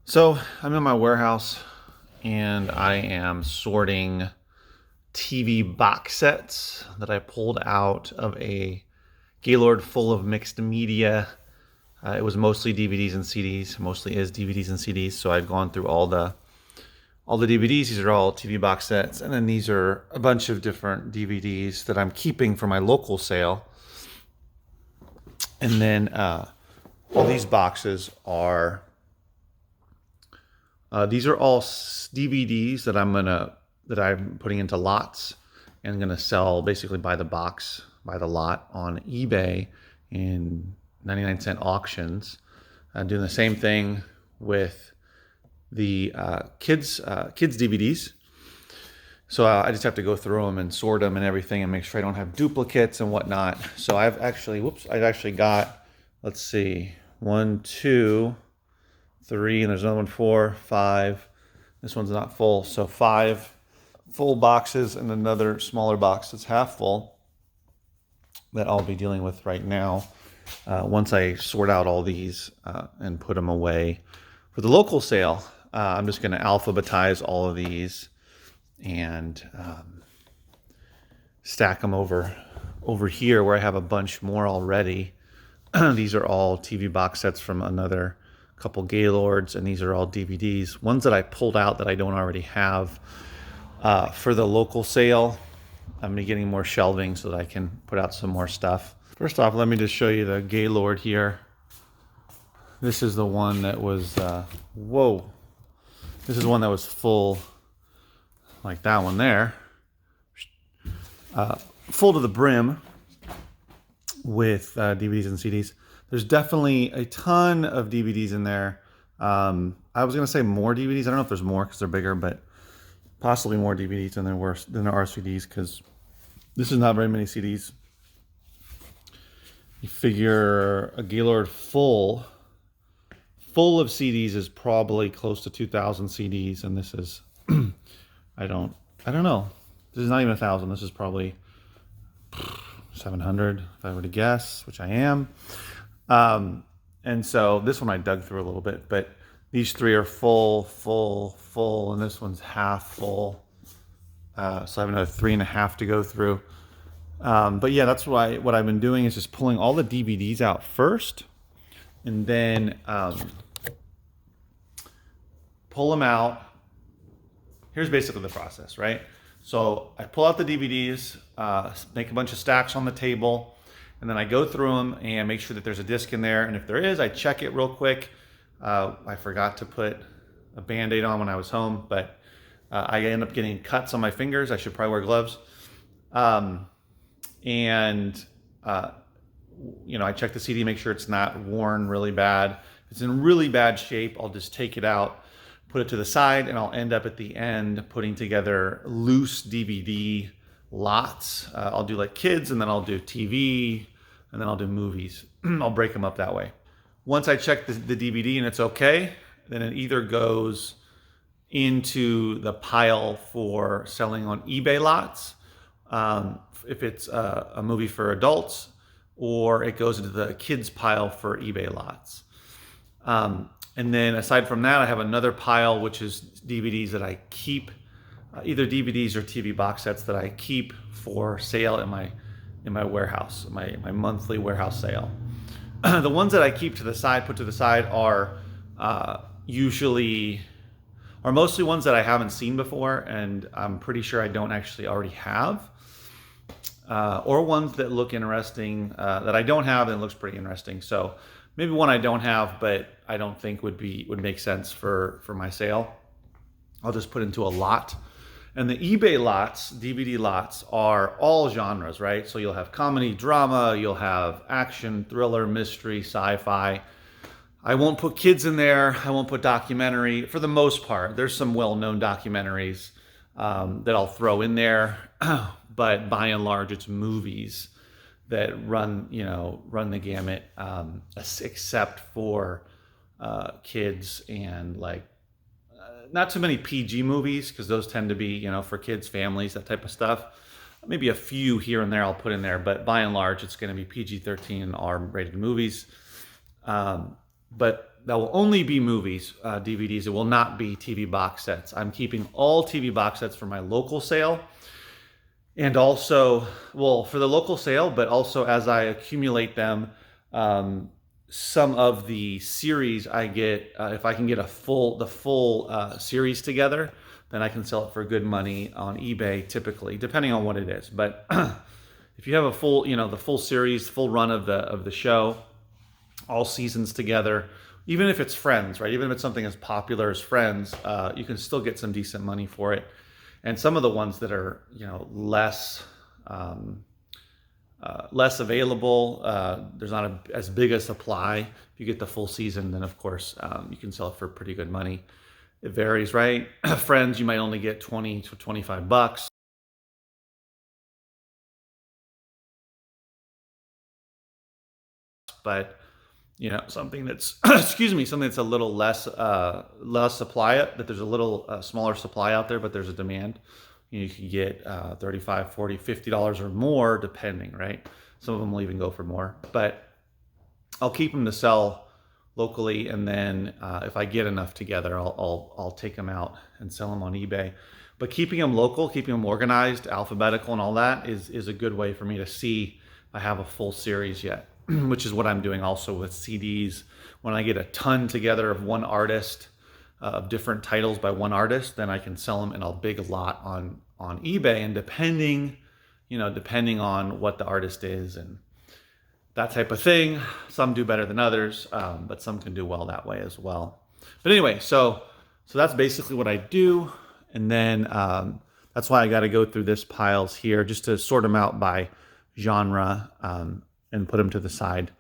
So I'm in my warehouse and I am sorting TV box sets that I pulled out of a Gaylord full of mixed media. It was mostly DVDs and CDs, mostly is DVDs and CDs. So I've gone through all the DVDs. These are all TV box sets, and then these are a bunch of different DVDs that I'm keeping for my local sale. And then all these boxes are these are all DVDs that I'm putting into lots and gonna sell basically by the box, by the lot on eBay in 99-cent auctions. Doing the same thing with the kids DVDs. So I just have to go through them and sort them and everything and make sure I don't have duplicates and whatnot. So I've actually got, let's see, 1, 2, 3, and there's another one, 4, 5. This one's not full, so 5 full boxes and another smaller box that's half full that I'll be dealing with right now. Once I sort out all these and put them away for the local sale, I'm just going to alphabetize all of these and stack them over here where I have a bunch more already. These are all TV box sets from another couple Gaylords, and these are all DVDs. Ones that I pulled out that I don't already have for the local sale. I'm gonna be getting more shelving so that I can put out some more stuff. First off, let me just show you the Gaylord here. This is the one that was, whoa. This is one that was full, like that one there. Full to the brim with DVDs and CDs. There's definitely a ton of DVDs in there. I was going to say more DVDs. I don't know if there's more because they're bigger, but possibly more DVDs than there are CDs, because this is not very many CDs. You figure a Gaylord full of CDs is probably close to 2,000 CDs, and this is I don't know. This is not even 1,000. This is probably 700 if I were to guess, which I am. And so this one I dug through a little bit, but these 3 are full, and this one's half full. So I have another 3.5 to go through. But yeah, that's why what I've been doing is just pulling all the DVDs out first, and then pull them out. Here's basically the process, right? So I pull out the DVDs, make a bunch of stacks on the table, and then I go through them and make sure that there's a disc in there. And if there is, I check it real quick. I forgot to put a Band-Aid on when I was home, but I end up getting cuts on my fingers. I should probably wear gloves. I check the CD, make sure it's not worn really bad. If it's in really bad shape, I'll just take it out, put it to the side, and I'll end up at the end putting together loose DVD lots. I'll do like kids, and then I'll do TV, and then I'll do movies. I'll break them up that way. Once I check the DVD and it's okay, then it either goes into the pile for selling on eBay lots, if it's a movie for adults, or it goes into the kids pile for eBay lots. And then aside from that, I have another pile, which is DVDs that I keep, either DVDs or TV box sets that I keep for sale in my warehouse, my monthly warehouse sale. The ones that I keep to the side, put to the side, are mostly ones that I haven't seen before, and I'm pretty sure I don't actually already have, or ones that look interesting that I don't have and it looks pretty interesting. So maybe one I don't have, but I don't think would make sense for my sale. I'll just put into a lot. And the eBay lots, DVD lots, are all genres, right? So you'll have comedy, drama, you'll have action, thriller, mystery, sci-fi. I won't put kids in there. I won't put documentary for the most part. There's some well-known documentaries that I'll throw in there, but by and large, it's movies that run the gamut, except for kids and not too many PG movies, because those tend to be, for kids, families, that type of stuff. Maybe a few here and there I'll put in there, but by and large, it's going to be PG-13 and R-rated movies. But that will only be movies, DVDs. It will not be TV box sets. I'm keeping all TV box sets for my local sale. And also, well, for the local sale, but also as I accumulate them, some of the series I get, if I can get the full series together, then I can sell it for good money on eBay, typically, depending on what it is. But if you have a full, the full series, full run of the show, all seasons together, even if it's Friends, right? Even if it's something as popular as Friends, you can still get some decent money for it. And some of the ones that are, less available, there's not as big a supply. If you get the full season, then of course you can sell it for pretty good money. It varies, right? Friends, you might only get 20 to 25 bucks. But something that's something that's a little less supply, that there's a little smaller supply out there, but there's a demand. You can get $35, $40, $50 or more, depending, right? Some of them will even go for more, but I'll keep them to sell locally, and then if I get enough together, I'll take them out and sell them on eBay. But keeping them local, keeping them organized, alphabetical, and all that is a good way for me to see if I have a full series yet, which is what I'm doing also with CDs. When I get a ton together of one artist, of different titles by one artist, then I can sell them in a big lot on eBay. And depending on what the artist is and that type of thing, some do better than others, but some can do well that way as well. But anyway, so that's basically what I do. And then that's why I got to go through this piles here just to sort them out by genre, and put them to the side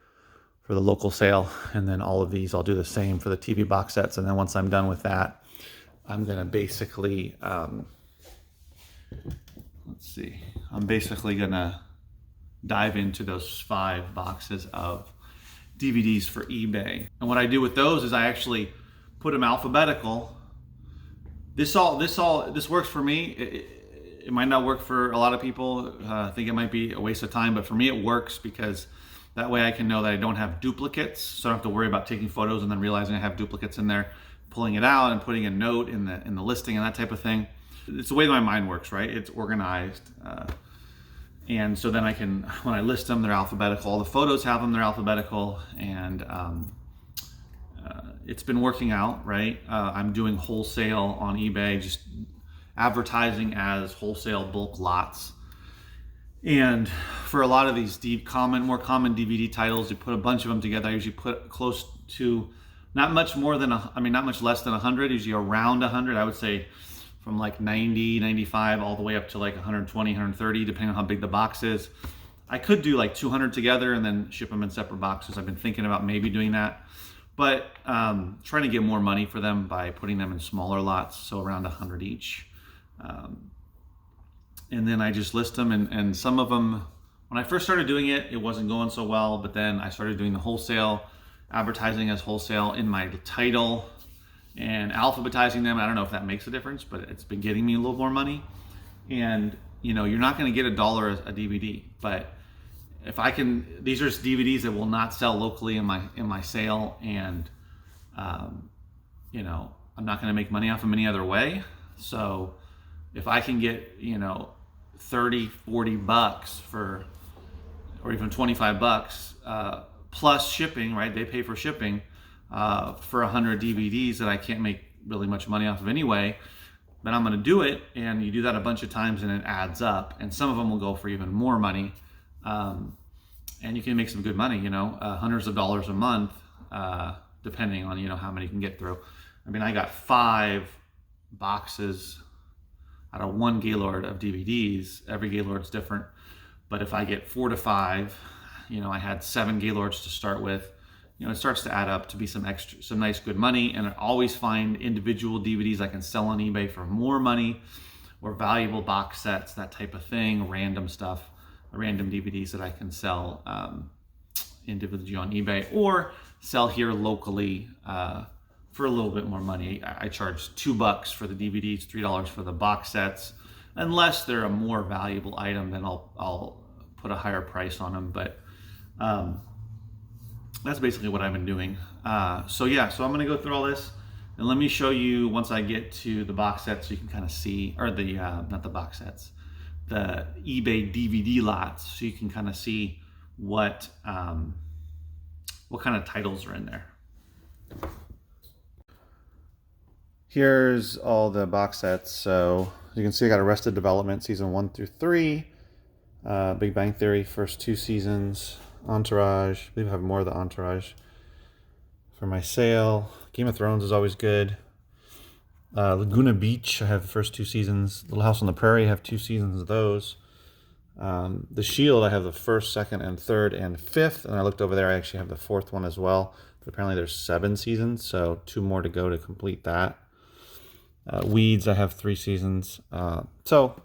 for the local sale. And then all of these, I'll do the same for the TV box sets. And then once I'm done with that, I'm going to basically, I'm basically going to dive into those 5 boxes of DVDs for eBay. And what I do with those is I actually put them alphabetical. This works for me. It might not work for a lot of people. I think it might be a waste of time, but for me it works because that way I can know that I don't have duplicates, so I don't have to worry about taking photos and then realizing I have duplicates in there, pulling it out and putting a note in the listing and that type of thing. It's the way my mind works, right? It's organized. And so then I can, when I list them, they're alphabetical. All the photos have them, they're alphabetical. And it's been working out, right? I'm doing wholesale on eBay, just advertising as wholesale bulk lots. And for a lot of these more common DVD titles, you put a bunch of them together. I usually put close to, not much less than 100, usually around 100. I would say from like 90, 95, all the way up to like 120, 130, depending on how big the box is. I could do like 200 together and then ship them in separate boxes. I've been thinking about maybe doing that, but trying to get more money for them by putting them in smaller lots, so around 100 each. And then I just list them, and some of them, when I first started doing it, it wasn't going so well, but then I started doing the wholesale, advertising as wholesale in my title and alphabetizing them. I don't know if that makes a difference, but it's been getting me a little more money. And you're not going to get $1 a DVD, but if I can, these are DVDs that will not sell locally in my sale, and I'm not going to make money off them any other way. So if I can get 30, 40 bucks or even 25 bucks plus shipping, right? They pay for shipping for 100 DVDs that I can't make really much money off of anyway, but I'm going to do it. And you do that a bunch of times and it adds up, and some of them will go for even more money. And you can make some good money, hundreds of dollars a month, depending on, how many you can get through. I mean, I got 5 boxes out of 1 Gaylord of DVDs. Every Gaylord's different, but if I get 4 to 5, I had 7 Gaylords to start with. It starts to add up to be some nice good money. And I always find individual DVDs I can sell on eBay for more money, or valuable box sets, that type of thing, random stuff, random DVDs that I can sell individually on eBay, or sell here locally for a little bit more money. I charge $2 for the DVDs, $3 for the box sets. Unless they're a more valuable item, then I'll put a higher price on them. But that's basically what I've been doing. So I'm going to go through all this, and let me show you once I get to the box sets so you can kind of see, or the, not the box sets, the eBay DVD lots, so you can kind of see what kind of titles are in there. Here's all the box sets. So you can see I got Arrested Development season 1 through 3, Big Bang Theory first 2 seasons, Entourage. I believe I have more of the Entourage for my sale. Game of Thrones is always good. Laguna Beach, I have the first 2 seasons. Little House on the Prairie, I have 2 seasons of those. The Shield, I have the 1st, 2nd, and 3rd, and 5th. And I looked over there, I actually have the 4th one as well. But apparently there's 7 seasons, so 2 more to go to complete that. Weeds, I have 3 seasons. So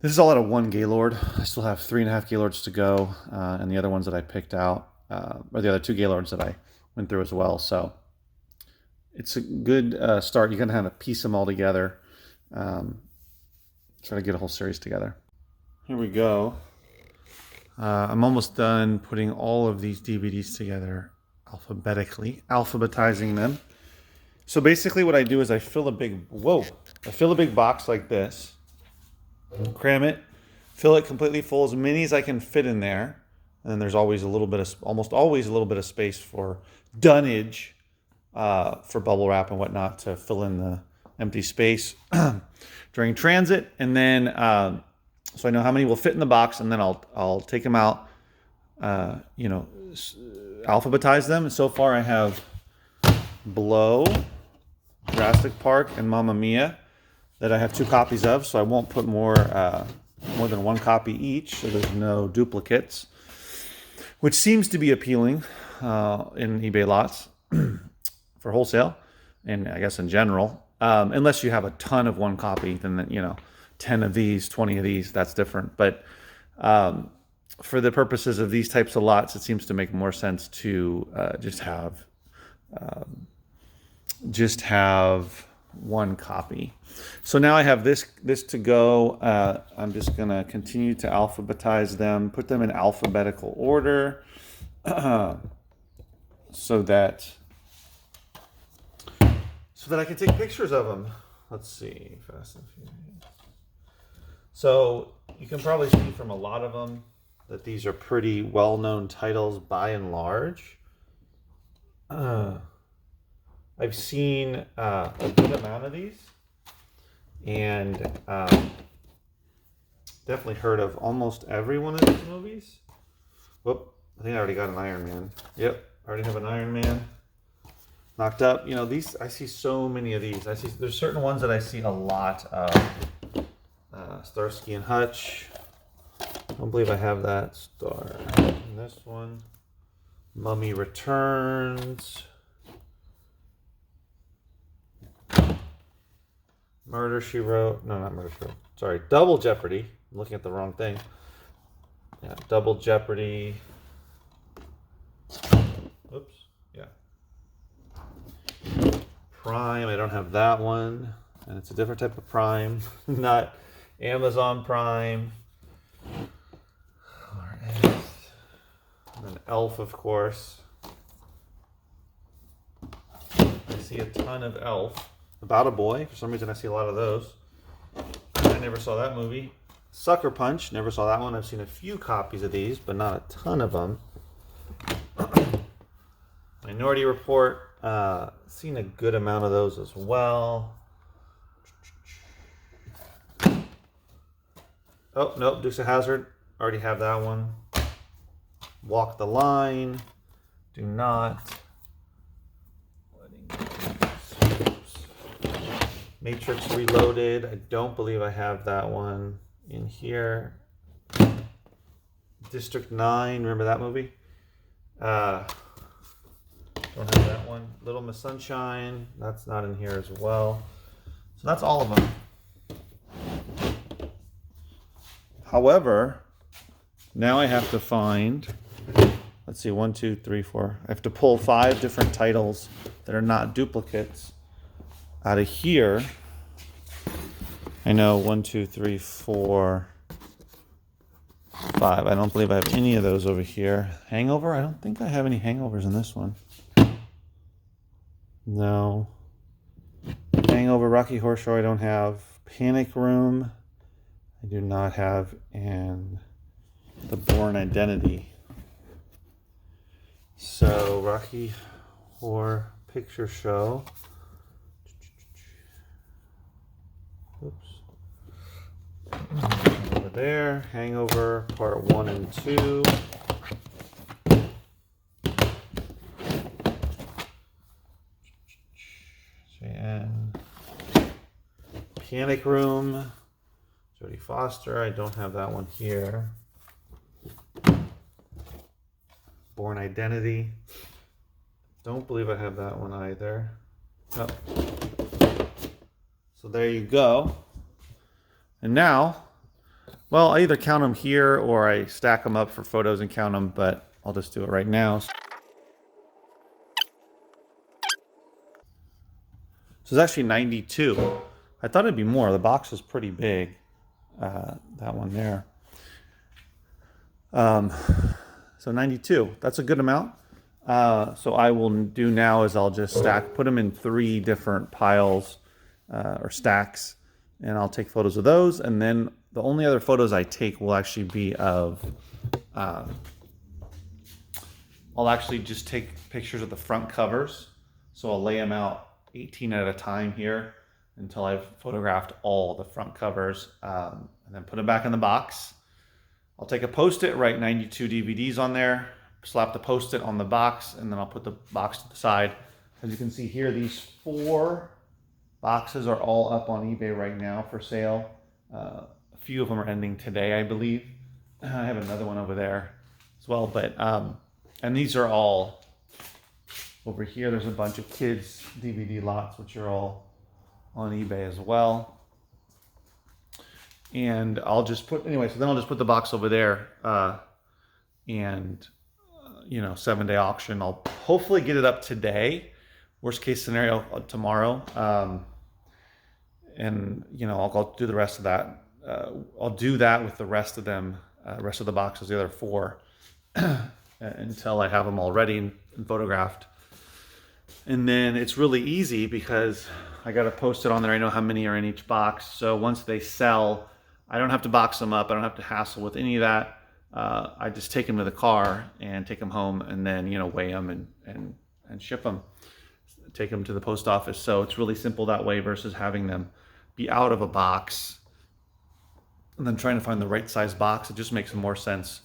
this is all out of 1 Gaylord. I still have 3.5 Gaylords to go, and the other ones that I picked out, or the other 2 Gaylords that I went through as well. So it's a good start. You can kind of piece them all together. Try to get a whole series together. Here we go. I'm almost done putting all of these DVDs together alphabetically, alphabetizing them. So basically what I do is I fill a big box like this, cram it, fill it completely full, as many as I can fit in there. And then there's always almost always a little bit of space for dunnage, for bubble wrap and whatnot to fill in the empty space during transit. And then, so I know how many will fit in the box, and then I'll take them out, alphabetize them. And so far I have Blow, Jurassic Park, and Mamma Mia that I have 2 copies of, so I won't put more than 1 copy each, so there's no duplicates, which seems to be appealing in eBay lots for wholesale, and I guess in general, unless you have a ton of 1 copy, then 10 of these, 20 of these, that's different. But for the purposes of these types of lots, it seems to make more sense to just have 1 copy. So now I have this to go. I'm just gonna continue to alphabetize them, put them in alphabetical order, so that I can take pictures of them. Let's see, Fast and Furious. So you can probably see from a lot of them that these are pretty well-known titles by and large. I've seen a good amount of these, and definitely heard of almost every one of these movies. Whoop, I think I already got an Iron Man. Yep, I already have an Iron Man knocked up. These, I see so many of these. There's certain ones that I see a lot of. Starsky and Hutch. I don't believe I have that star. And this one. Mummy Returns. Murder, She Wrote. No, not Murder, She Wrote. Sorry, Double Jeopardy. I'm looking at the wrong thing. Yeah, Double Jeopardy. Oops. Yeah. Prime. I don't have that one. And it's a different type of Prime. Not Amazon Prime. And then Elf, of course. I see a ton of Elf. About a Boy. For some reason, I see a lot of those. I never saw that movie. Sucker Punch. Never saw that one. I've seen a few copies of these, but not a ton of them. Minority Report. Seen a good amount of those as well. Oh, nope. Dukes of Hazzard. Already have that one. Walk the Line. Do not. Matrix Reloaded. I don't believe I have that one in here. District 9. Remember that movie? Don't have that one. Little Miss Sunshine. That's not in here as well. So that's all of them. However, now I have to find, let's see, 1, 2, 3, 4. I have to pull 5 different titles that are not duplicates out of here. I know 1, 2, 3, 4, 5. I don't believe I have any of those over here. Hangover? I don't think I have any hangovers in this one. No. Hangover, Rocky Horror Show I don't have. Panic Room I do not have. And The Bourne Identity. So Rocky Horror Picture Show. Oops. Over there. Hangover Part 1 and 2. And Panic Room, Jodie Foster. I don't have that one here. Bourne Identity. Don't believe I have that one either. Oh. So there you go. And now, well, I either count them here or I stack them up for photos and count them, but I'll just do it right now. So it's actually 92. I thought it'd be more. The box is pretty big. That one there. So 92. That's a good amount. So I will do now is I'll just put them in 3 different piles or stacks, and I'll take photos of those. And then the only other photos I take will actually be of, I'll actually just take pictures of the front covers. So I'll lay them out 18 at a time here until I've photographed all the front covers, and then put them back in the box. I'll take a Post-it, write 92 DVDs on there, slap the Post-it on the box, and then I'll put the box to the side. As you can see here, these 4 boxes are all up on eBay right now for sale. A few of them are ending today, I believe. I have another one over there as well, but and these are all over here. There's a bunch of kids DVD lots, which are all on eBay as well. And I'll just put, anyway, so then I'll just put the box over there, and, 7-day auction. I'll hopefully get it up today. Worst case scenario, tomorrow. And, I'll do the rest of that. I'll do that with the rest of them, rest of the boxes, the other 4, until I have them all ready and photographed. And then it's really easy because I got to post it on there. I know how many are in each box. So once they sell, I don't have to box them up. I don't have to hassle with any of that. I just take them to the car and take them home, and then, weigh them and ship them, take them to the post office. So it's really simple that way versus having them be out of a box and then trying to find the right size box. It just makes more sense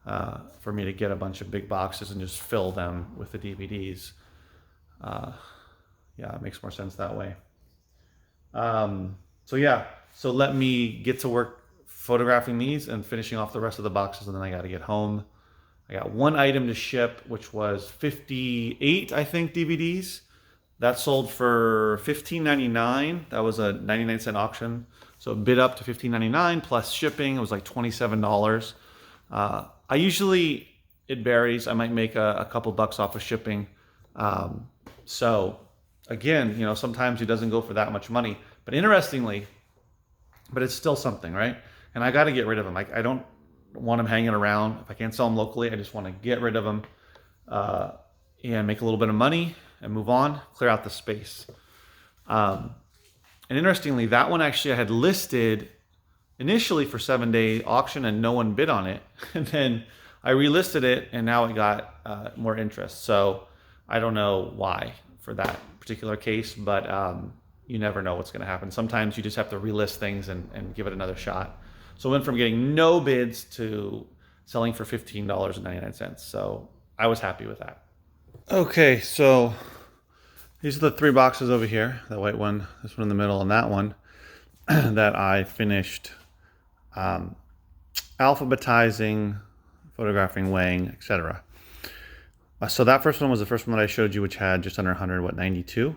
for me to get a bunch of big boxes and just fill them with the DVDs. Yeah, it makes more sense that way. So let me get to work photographing these and finishing off the rest of the boxes, and then I got to get home. I got 1 item to ship, which was 58, I think, DVDs. That sold for $15.99. That was a 99-cent auction. So it bid up to $15.99 plus shipping. It was like $27. I usually, it varies. I might make a couple bucks off of shipping. So again, sometimes it doesn't go for that much money, but interestingly, but it's still something, right? And I got to get rid of them. I don't want them hanging around. If I can't sell them locally, I just want to get rid of them and make a little bit of money and move on, clear out the space. And interestingly, that one actually I had listed initially for 7-day auction and no one bid on it. And then I relisted it and now it got more interest. So I don't know why for that particular case, but you never know what's going to happen. Sometimes you just have to relist things and give it another shot. So I went from getting no bids to selling for $15.99. So I was happy with that. Okay, so these are the 3 boxes over here. That white one, this one in the middle, and that one that I finished alphabetizing, photographing, weighing, etc. So that first one was the first one that I showed you, which had just under 100, 92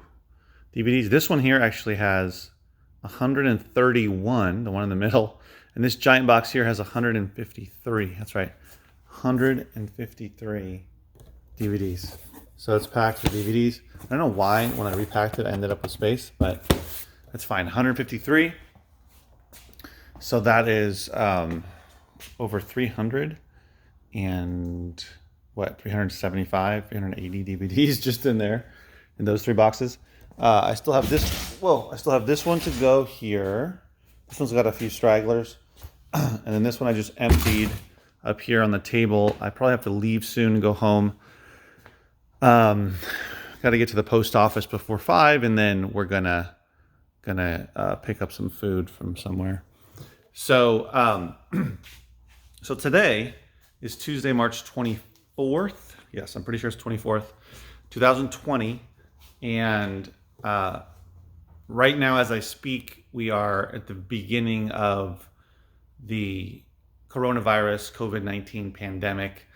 DVDs. This one here actually has 131, the one in the middle. And this giant box here has 153. That's right, 153 DVDs. So it's packed with DVDs. I don't know why when I repacked it I ended up with space, but that's fine. 153. So that is over 300 and 375, 380 DVDs just in there. in those 3 boxes. I still have this. Whoa! I still have this one to go here. This one's got a few stragglers, and then this one I just emptied up here on the table. I probably have to leave soon and go home. Got to get to the post office before 5, and then we're gonna pick up some food from somewhere. So so today is Tuesday, March 24th. Yes, I'm pretty sure it's 24th, 2020, and right now as I speak, we are at the beginning of the coronavirus COVID-19 pandemic.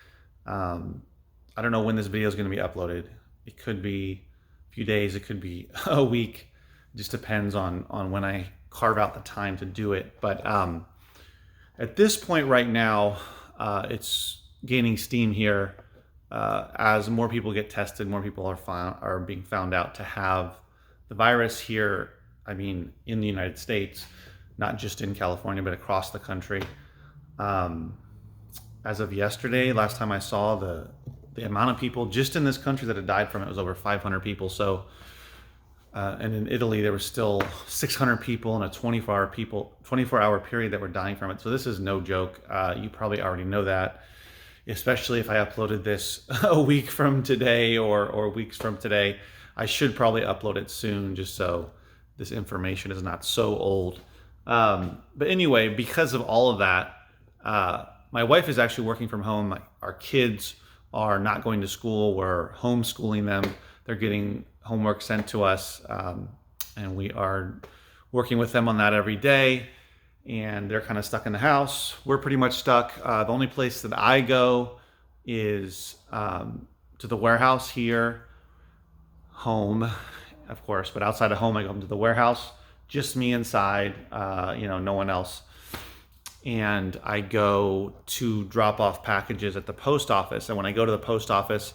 I don't know when this video is going to be uploaded. It could be a few days, it could be a week. It just depends on when I carve out the time to do it. But at this point right now, it's gaining steam here. As more people get tested, more people are being found out to have the virus here. I mean, in the United States, not just in California, but across the country. As of yesterday, last time I saw, the amount of people just in this country that had died from it was over 500 people. So, and in Italy, there was still 600 people in a 24-hour period that were dying from it. So this is no joke. You probably already know that, especially if I uploaded this a week from today or weeks from today. I should probably upload it soon, just so this information is not so old. But anyway, because of all of that, my wife is actually working from home. Our kids are not going to school. We're homeschooling them. They're getting homework sent to us, and we are working with them on that every day. And they're kind of stuck in the house. We're pretty much stuck. The only place that I go is to the warehouse here, home, of course, but outside of home, I go to the warehouse, just me inside, no one else. And I go to drop off packages at the post office. And when I go to the post office,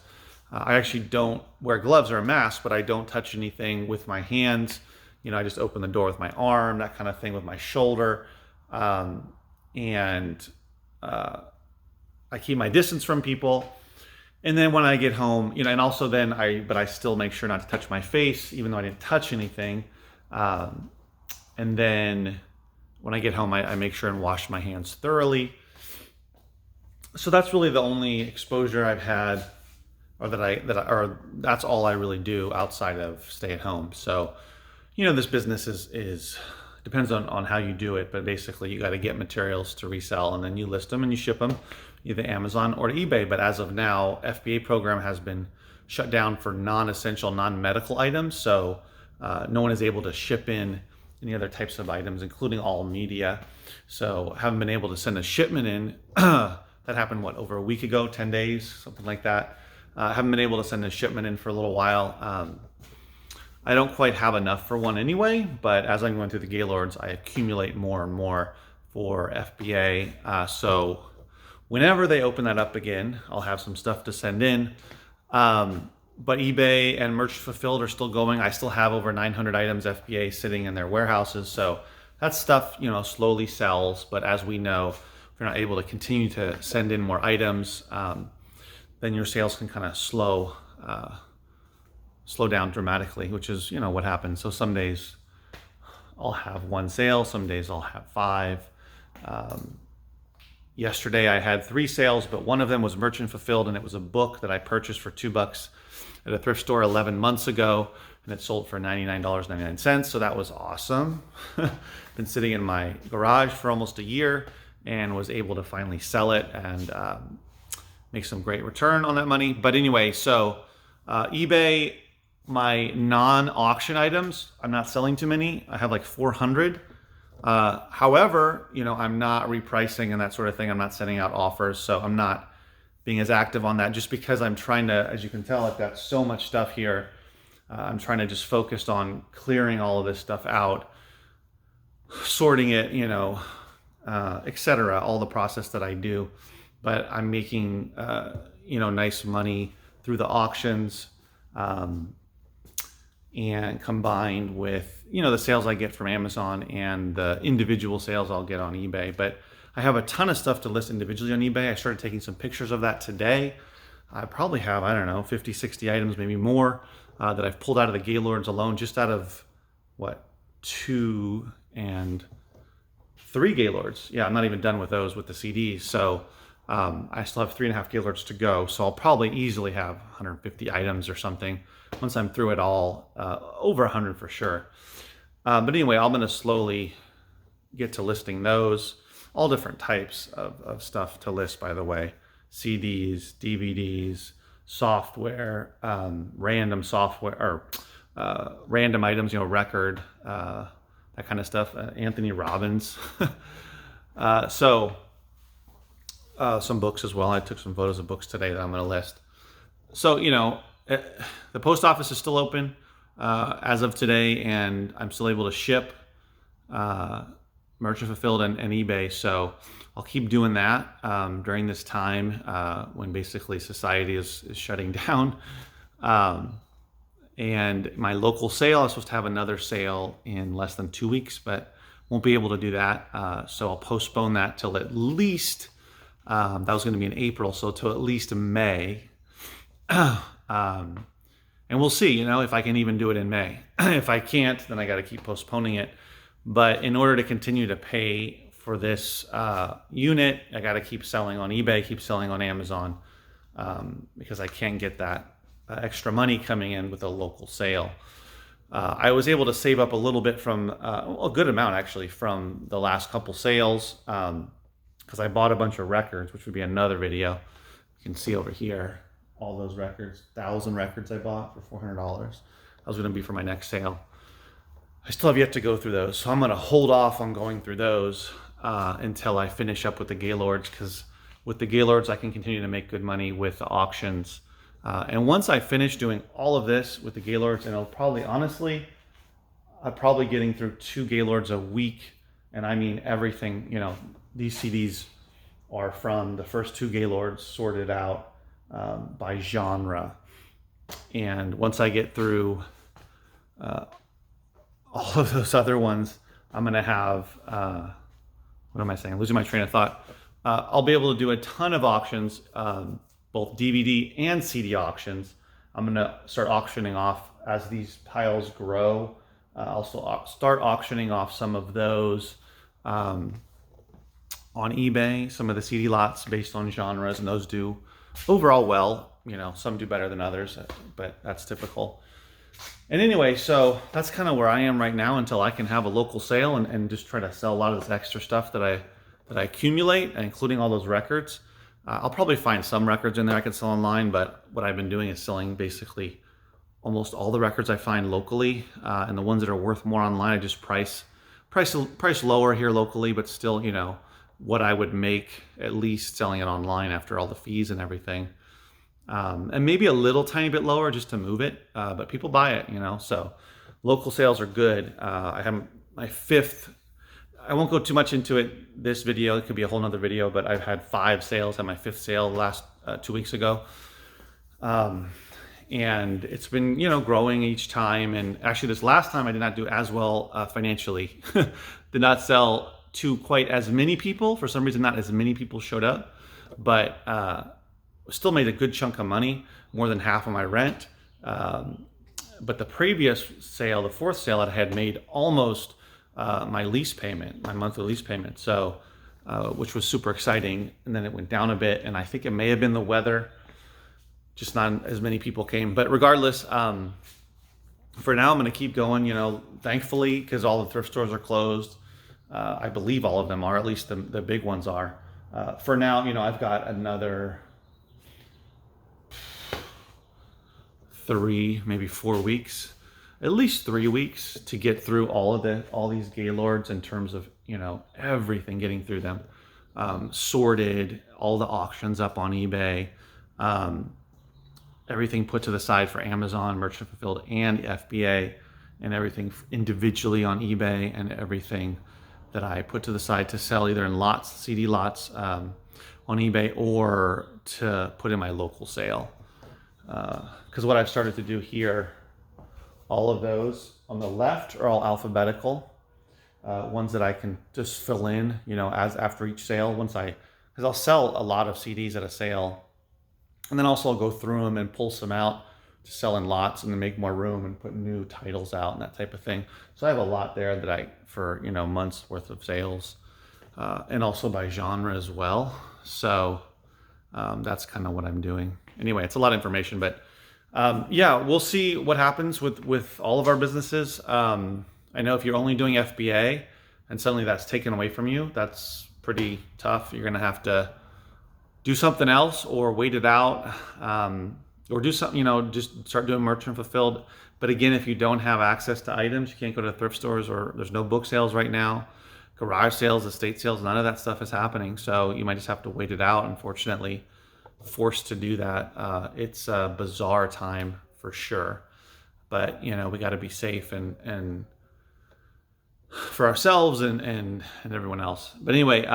I actually don't wear gloves or a mask, but I don't touch anything with my hands. I just open the door with my arm, that kind of thing, with my shoulder. And I keep my distance from people. And then when I get home, and also then I still make sure not to touch my face, even though I didn't touch anything. And then when I get home, I make sure and wash my hands thoroughly. So that's really the only exposure I've had, or that's all I really do outside of stay at home. So, this business is depends on how you do it, but basically you got to get materials to resell, and then you list them and you ship them either Amazon or to eBay. But as of now, FBA program has been shut down for non-essential, non-medical items. So no one is able to ship in any other types of items, including all media. So haven't been able to send a shipment in. That happened, over a week ago, 10 days, something like that. Haven't been able to send a shipment in for a little while. I don't quite have enough for one anyway, but as I'm going through the Gaylords, I accumulate more and more for FBA. So whenever they open that up again, I'll have some stuff to send in. But eBay and Merchant Fulfilled are still going. I still have over 900 items FBA sitting in their warehouses. So that stuff, slowly sells. But as we know, if you're not able to continue to send in more items, then your sales can kind of slow down dramatically, which is, what happens. So some days I'll have 1 sale, some days I'll have 5. Yesterday I had 3 sales, but one of them was Merchant Fulfilled, and it was a book that I purchased for $2 at a thrift store 11 months ago, and it sold for $99.99. So that was awesome. Been sitting in my garage for almost a year and was able to finally sell it and make some great return on that money. But anyway, so eBay, my non-auction items, I'm not selling too many. I have like 400. However, I'm not repricing and that sort of thing. I'm not sending out offers, so I'm not being as active on that, just because I'm trying to, as you can tell, I've got so much stuff here. I'm trying to just focus on clearing all of this stuff out, sorting it, etc. All the process that I do. But I'm making, nice money through the auctions, and combined with, the sales I get from Amazon and the individual sales I'll get on eBay. But I have a ton of stuff to list individually on eBay. I started taking some pictures of that today. I probably have, 50, 60 items, maybe more. that I've pulled out of the Gaylords alone, just out of what, 2 and 3 Gaylords. Yeah, I'm not even done with those with the CDs. So I still have 3.5 Gaylords to go. So I'll probably easily have 150 items or something once I'm through it all, over 100 for sure. But anyway, I'm going to slowly get to listing those. All different types of stuff to list, by the way. CDs, DVDs, software, random software, or random items, record, that kind of stuff. Anthony Robbins. Some books as well. I took some photos of books today that I'm going to list. So, the post office is still open as of today, and I'm still able to ship merchant fulfilled and eBay. So I'll keep doing that during this time when basically society is shutting down. And my local sale, I was supposed to have another sale in less than 2 weeks, but won't be able to do that. So I'll postpone that till at least, that was going to be in April, so till at least May. And we'll see, if I can even do it in May. If I can't, then I got to keep postponing it. But in order to continue to pay for this unit, I got to keep selling on eBay, keep selling on Amazon, because I can't get that extra money coming in with a local sale. I was able to save up a little bit from, a good amount actually, from the last couple sales, because I bought a bunch of records, which would be another video. You can see over here, all those records, 1,000 records I bought for $400. That was going to be for my next sale. I still have yet to go through those, so I'm going to hold off on going through those until I finish up with the Gaylords, because with the Gaylords I can continue to make good money with the auctions. And once I finish doing all of this with the Gaylords, and it'll probably, honestly, I'm probably getting through 2 Gaylords a week, and I mean everything. These CDs are from the first 2 Gaylords sorted out by genre. And once I get through all of those other ones, I'm going to have, what am I saying? I'm losing my train of thought. I'll be able to do a ton of auctions, both DVD and CD auctions. I'm going to start auctioning off as these piles grow. I'll start auctioning off some of those on eBay, some of the CD lots based on genres, and those do overall well. Some do better than others, but that's typical. And anyway, so that's kind of where I am right now until I can have a local sale and just try to sell a lot of this extra stuff that I accumulate, including all those records. I'll probably find some records in there I can sell online, but what I've been doing is selling basically almost all the records I find locally, and the ones that are worth more online, I just price lower here locally, but still, what I would make at least selling it online after all the fees and everything. And maybe a little tiny bit lower just to move it, but people buy it, so local sales are good. I have my 5th, I won't go too much into it this video, it could be a whole nother video, but I've had 5 sales, had my 5th sale last 2 weeks ago. And it's been, growing each time. And actually this last time I did not do as well financially. Did not sell to quite as many people. For some reason, not as many people showed up, but still made a good chunk of money, more than half of my rent. But the previous sale, the 4th sale, I had made almost my lease payment, my monthly lease payment. So, which was super exciting. And then it went down a bit, and I think it may have been the weather. Just not as many people came. But regardless, for now, I'm going to keep going, thankfully, because all the thrift stores are closed. I believe all of them are, at least the big ones are. For now, I've got another 3, maybe 4 weeks, at least 3 weeks to get through all these Gaylords in terms of, everything, getting through them. Sorted, all the auctions up on eBay, everything put to the side for Amazon, Merchant Fulfilled, and FBA, and everything individually on eBay, and everything that I put to the side to sell either in lots, CD lots on eBay, or to put in my local sale. Because what I've started to do here, all of those on the left are all alphabetical, ones that I can just fill in, as after each sale, because I'll sell a lot of CDs at a sale. And then also I'll go through them and pull some out to sell in lots and to make more room and put new titles out and that type of thing. So I have a lot there that for months worth of sales, and also by genre as well. So that's kind of what I'm doing. Anyway, it's a lot of information, but yeah, we'll see what happens with all of our businesses. I know if you're only doing FBA and suddenly that's taken away from you, that's pretty tough. You're gonna have to do something else or wait it out, or do something, just start doing merchant fulfilled. But again, if you don't have access to items, you can't go to thrift stores, or there's no book sales right now, garage sales, estate sales, none of that stuff is happening. So you might just have to wait it out, unfortunately, forced to do that. It's a bizarre time for sure, but we got to be safe and for ourselves and everyone else. But anyway,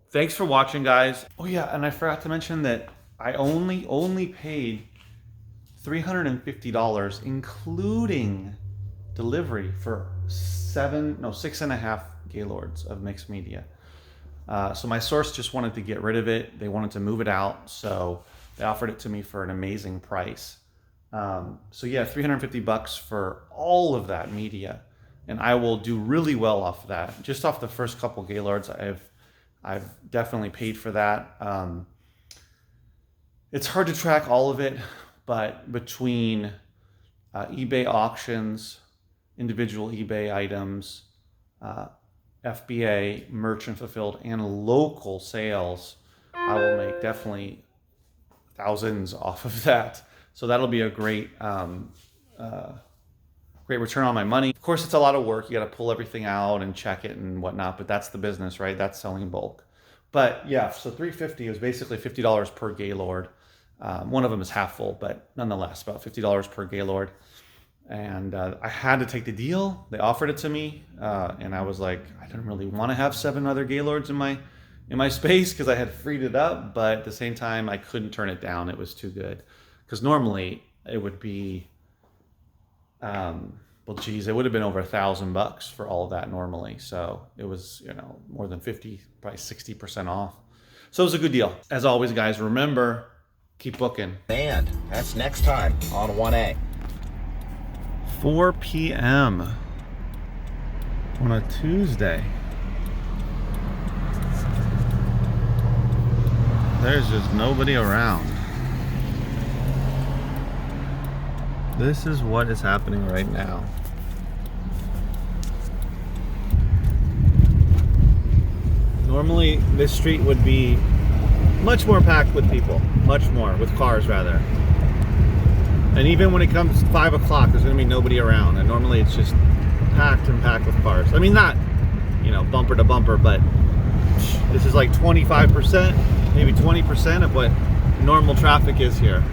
thanks for watching, guys. Oh yeah, and I forgot to mention that I only paid $350, including delivery, for 6.5 Gaylords of mixed media. So my source just wanted to get rid of it. They wanted to move it out, so they offered it to me for an amazing price. So yeah, $350 for all of that media, and I will do really well off of that. Just off the first couple Gaylords, I've definitely paid for that. It's hard to track all of it, but between eBay auctions, individual eBay items, FBA, merchant fulfilled, and local sales, I will make definitely thousands off of that. So that'll be a great return on my money. Of course, it's a lot of work. You got to pull everything out and check it and whatnot, but that's the business, right? That's selling in bulk. But yeah, so $350 is basically $50 per Gaylord. One of them is half full, but nonetheless, about $50 per Gaylord. And I had to take the deal. They offered it to me, and I was like, I didn't really want to have 7 other Gaylords in my space because I had freed it up. But at the same time, I couldn't turn it down. It was too good. Because normally it would be, well, geez, it would have been over $1,000 for all of that normally. So it was, more than 50, probably 60% off. So it was a good deal. As always, guys, remember, keep booking. And that's next time on 1A. 4 p.m. on a Tuesday. There's just nobody around. This is what is happening right now. Normally, this street would be much more packed with people. Much more, with cars rather. And even when it comes 5 o'clock, there's going to be nobody around. And normally it's just packed with cars. I mean, not, bumper to bumper, but this is like 25%, maybe 20% of what normal traffic is here.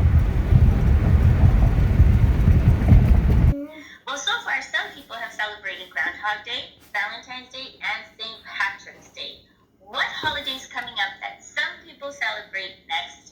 Well, so far, some people have celebrated Groundhog Day, Valentine's Day, and St. Patrick's Day. What holiday is coming up that some people celebrate next